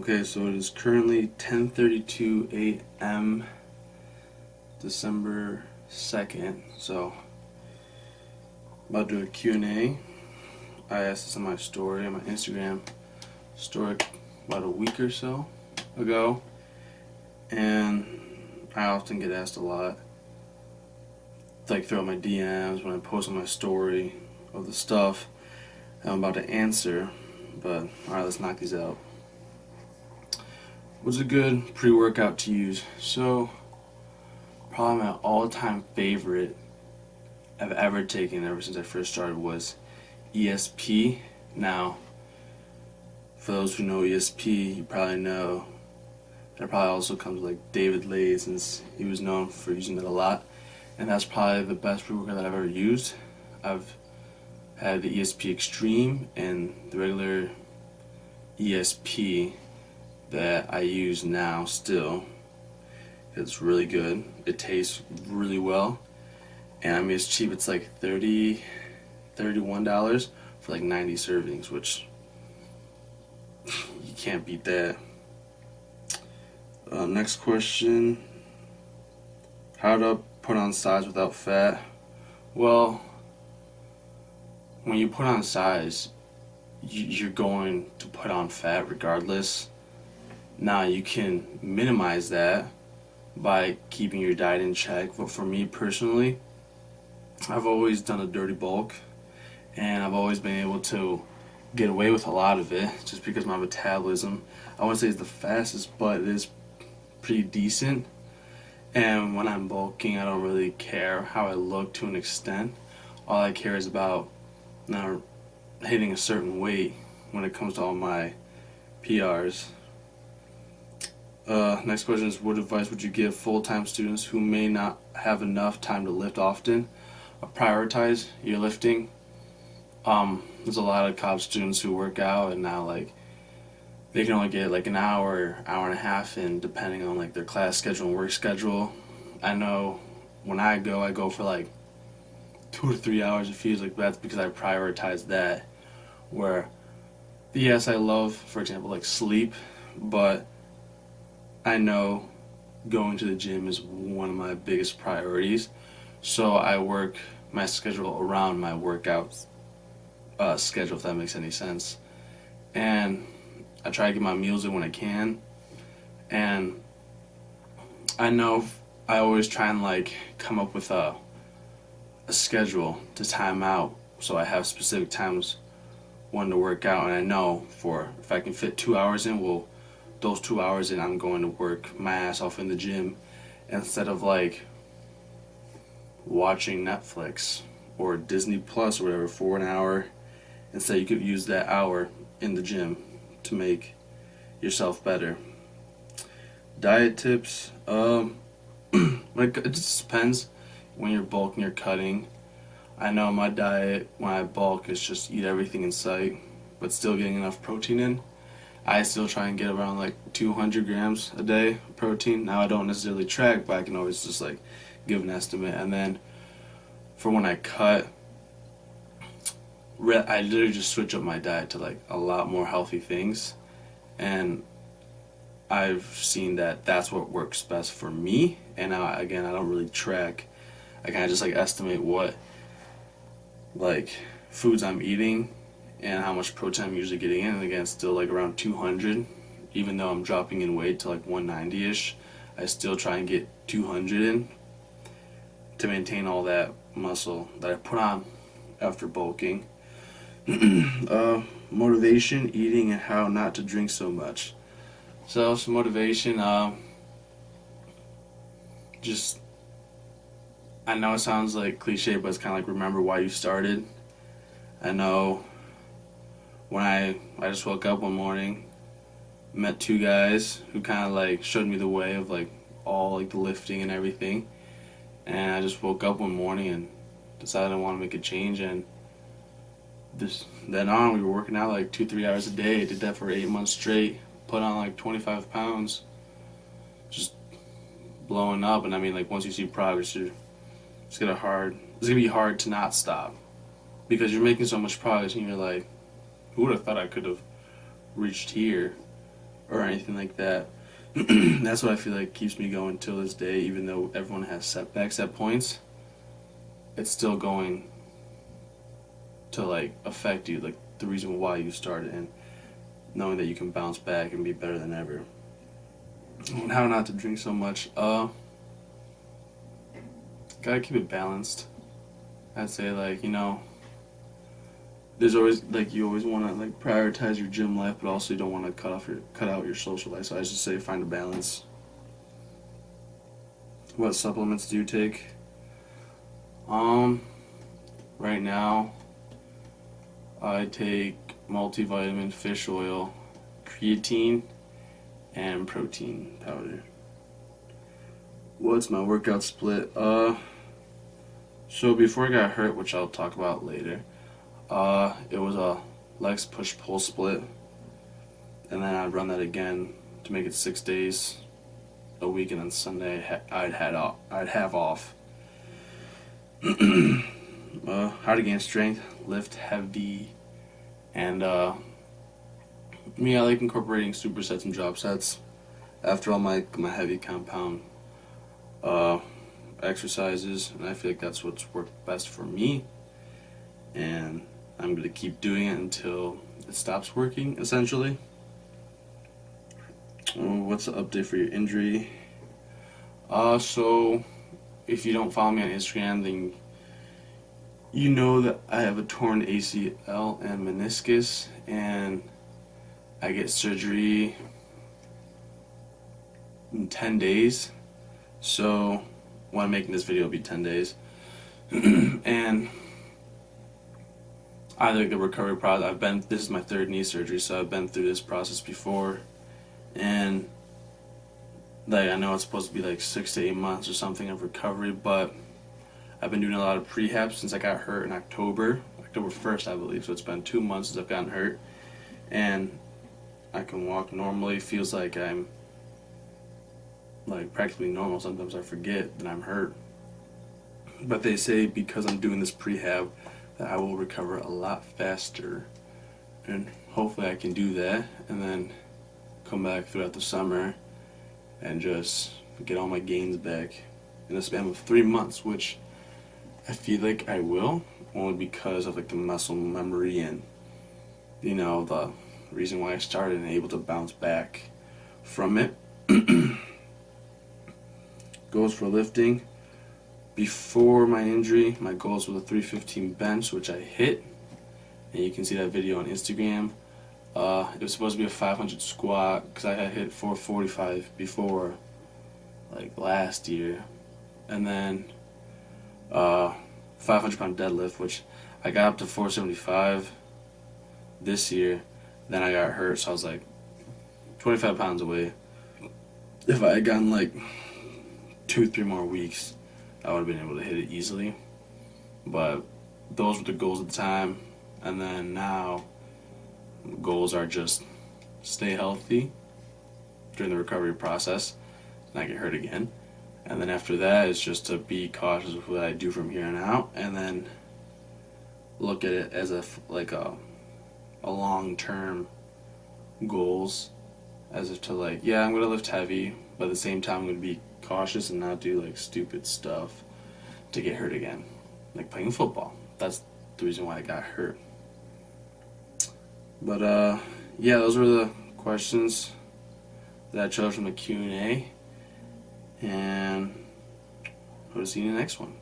Okay, so it is currently 10:32 a.m. December 2nd. So, about to do a Q&A. I asked this on my story, on my Instagram story about a week or so ago. And I often get asked a lot, like throughout my DMs, when I post on my story of the stuff I'm about to answer. But, alright, let's knock these out. What's a good pre-workout to use? So, probably my all-time favorite I've ever taken ever since I first started was ESP. Now, for those who know ESP, you probably know that probably also comes with like David Lay, since he was known for using it a lot. And that's probably the best pre-workout that I've ever used. I've had the ESP Extreme and the regular ESP that I use now still. It's really good. It tastes really well. And I mean, it's cheap. It's like $31 for like 90 servings, which you can't beat that. Next question. How to put on size without fat? Well, when you put on size, you're going to put on fat regardless. Now, you can minimize that by keeping your diet in check, but for me personally, I've always done a dirty bulk, and I've always been able to get away with a lot of it just because my metabolism, I wouldn't say it's the fastest, but it is pretty decent. And when I'm bulking, I don't really care how I look to an extent. All I care is about now hitting a certain weight when it comes to all my PRs. Next question is, what advice would you give full-time students who may not have enough time to lift often? Prioritize your lifting. There's a lot of college students who work out and now like they can only get like an hour, hour and a half in, depending on like their class schedule and work schedule. I know when I go for like 2 to 3 hours. It feels like that's because I prioritize that. Where yes, I love, for example, like sleep, but I know going to the gym is one of my biggest priorities, so I work my schedule around my workout schedule, if that makes any sense. And I try to get my meals in when I can, and I know I always try and like come up with a schedule to time out, so I have specific times when to work out, and I know for if I can fit 2 hours in, well, those 2 hours in, I'm going to work my ass off in the gym instead of like watching Netflix or Disney Plus or whatever for an hour. Instead, you could use that hour in the gym to make yourself better. Diet tips. Like it just depends when you're bulking or cutting. I know my diet when I bulk is just eat everything in sight, but still getting enough protein in. I still try and get around like 200 grams a day of protein. Now I don't necessarily track, but I can always just like give an estimate. And then for when I cut, I literally just switch up my diet to like a lot more healthy things, and I've seen that that's what works best for me. And now again, I don't really track. I kind of just like estimate what like foods I'm eating and how much protein I'm usually getting in. And again, it's still like around 200. Even though I'm dropping in weight to like 190-ish, I still try and get 200 in to maintain all that muscle that I put on after bulking. Motivation, eating, and how not to drink so much. So some motivation, just, I know it sounds like cliche, but it's kind of like remember why you started. I know when I just woke up one morning, met 2 guys who kind of like showed me the way of like all like the lifting and everything, and I just woke up one morning and decided I want to make a change. And then on, we were working out like 2-3 hours a day. I did that for 8 months straight, put on like 25 pounds, just blowing up. And I mean, like once you see progress, it's gonna be hard to not stop, because you're making so much progress and you're like, who would have thought I could have reached here or anything like that. That's what I feel like keeps me going till this day, even though everyone has setbacks at points. It's still going to like affect you, like the reason why you started, and knowing that you can bounce back and be better than ever. And how not to drink so much. Gotta keep it balanced. I'd say, like, there's always, like, you always want to like prioritize your gym life, but also you don't want to cut out your social life. So I just say find a balance. What supplements do you take? Right now I take multivitamin, fish oil, creatine, and protein powder. What's my workout split? So before I got hurt, which I'll talk about later, it was a legs push pull split, and then I'd run that again to make it 6 days a week, and then Sunday I'd have off. How to gain strength, lift heavy, and me, I like incorporating supersets and drop sets after all my heavy compound exercises, and I feel like that's what's worked best for me, and I'm going to keep doing it until it stops working, essentially. What's the update for your injury? So if you don't follow me on Instagram, then you know that I have a torn ACL and meniscus, and I get surgery in 10 days. So when I'm making this video, it'll be 10 days. And I like the recovery process. This is my third knee surgery, so I've been through this process before. And like, I know it's supposed to be like 6 to 8 months or something of recovery, but I've been doing a lot of prehab since I got hurt in October 1st, I believe. So it's been 2 months since I've gotten hurt, and I can walk normally. Feels like I'm like practically normal. Sometimes I forget that I'm hurt, but they say because I'm doing this prehab that I will recover a lot faster, and hopefully I can do that and then come back throughout the summer and just get all my gains back in a span of 3 months, which I feel like I will, only because of like the muscle memory and the reason why I started and able to bounce back from it. Goals for lifting. Before my injury, my goals were the 315 bench, which I hit, and you can see that video on Instagram. It was supposed to be a 500 squat because I had hit 445 before, like last year, and then 500 pound deadlift, which I got up to 475 this year. Then I got hurt, so I was like 25 pounds away. If I had gotten like 2-3 more weeks, I would have been able to hit it easily. But those were the goals at the time, and then now goals are just stay healthy during the recovery process, not get hurt again. And then after that, it's just to be cautious with what I do from here on out, and then look at it as a long-term goals, as if to like, yeah, I'm gonna lift heavy, but at the same time I'm gonna be cautious and not do like stupid stuff to get hurt again, like playing football. That's the reason why I got hurt. But yeah, those were the questions that I chose from the Q&A, and hope to see you in the next one.